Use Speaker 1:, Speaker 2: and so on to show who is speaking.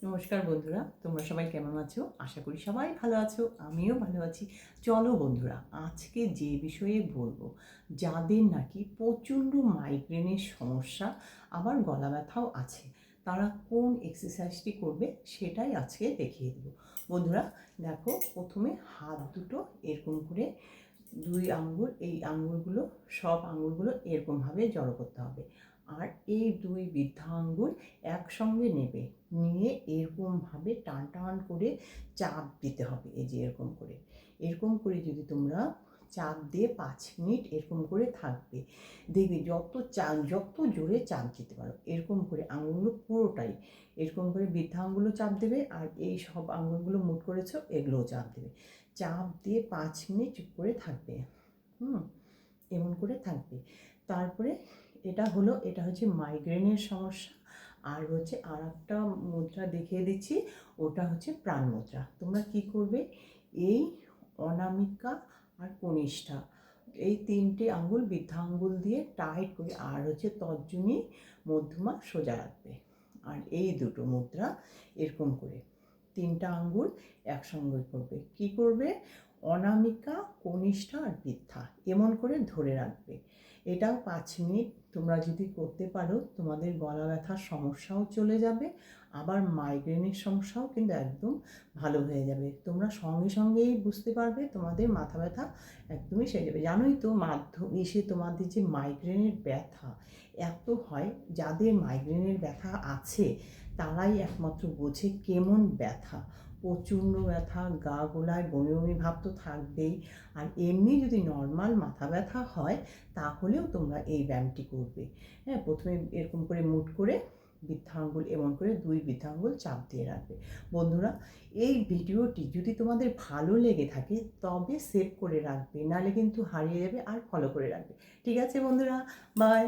Speaker 1: নমস্কার বন্ধুরা, তোমরা সবাই কেমন আছো? আশা করি সবাই ভালো আছো, আমিও ভালো আছি। চলো বন্ধুরা, আজকে যে বিষয়ে বলবো, যাদের নাকি প্রচণ্ড মাইগ্রেনের সমস্যা আবার গলা ব্যথাও আছে, তারা কোন এক্সারসাইজটি করবে সেটাই আজকে দেখিয়ে দেবো। বন্ধুরা দেখো, প্রথমে হাত দুটো এরকম করে দুই আঙ্গুল, এই আঙ্গুলগুলো সব আঙ্গুলগুলো এরকমভাবে জড়ো করতে হবে। আর এই দুই বৃদ্ধা আঙ্গুল একসঙ্গে নেবে, নিয়ে এরকমভাবে টান টান করে চাপ দিতে হবে। এই যে এরকম করে যদি তোমরা চাপ দিয়ে 5 মিনিট এরকম করে থাকবে, দেখবে যত জোরে চাপ দিতে পারো। এরকম করে আঙুলগুলো পুরোটাই এরকম করে বৃদ্ধা আঙুলও চাপ দেবে, আর এই সব আঙুলগুলো মুট করেছো এগুলোও চাপ দেবে। চাপ দিয়ে 5 মিনিট চুপ করে থাকবে। এমন করে থাকবে। তারপরে এটা হচ্ছে মাইগ্রেনের সমস্যা। আর হচ্ছে আর একটা মুদ্রা দেখিয়ে দিচ্ছি, ওটা হচ্ছে প্রাণ মুদ্রা। তোমরা কি করবে, এই অনামিকা আর কনিষ্ঠা, এই তিনটে আঙ্গুল বৃদ্ধা আঙ্গুল দিয়ে টাইট করে, আর হচ্ছে তর্জনী মধ্যমা সোজা রাখবে। আর এই দুটো মুদ্রা এরকম করে তিনটা আঙ্গুল একসঙ্গে করবে। কি করবে, অনামিকা, কনিষ্ঠা আর বৃদ্ধা এমন করে ধরে রাখবে। এটাও 5 মিনিট তোমরা যদি করতে পারো, তোমাদের গলা ব্যথার সমস্যাও চলে যাবে, আবার মাইগ্রেনের সমস্যাও কিন্তু একদম ভালো হয়ে যাবে। তোমরা সঙ্গে সঙ্গেই বুঝতে পারবে তোমাদের মাথা ব্যথা একদমই সেরে যাবে। জানোই তো তোমাদের যে মাইগ্রেনের ব্যথা এত হয়, যাদের মাইগ্রেনের ব্যথা আছে তারাই একমাত্র বোঝে কেমন ব্যথা। প্রচণ্ড ব্যথা, গা গোলায় বমি বমি ভাব তো থাকবেই। আর এমনি যদি নর্মাল মাথা ব্যথা হয় তাহলেও তোমরা এই ব্যায়ামটি করবে। হ্যাঁ, প্রথমে এরকম করে মুট করে বৃদ্ধা আঙ্গুল এমন করে দুই বৃদ্ধা আঙ্গুল চাপ দিয়ে রাখবে। বন্ধুরা, এই ভিডিওটি যদি তোমাদের ভালো লেগে থাকে তবে সেভ করে রাখবে, নাহলে কিন্তু হারিয়ে যাবে। আর ফলো করে রাখবে। ঠিক আছে বন্ধুরা, বাই।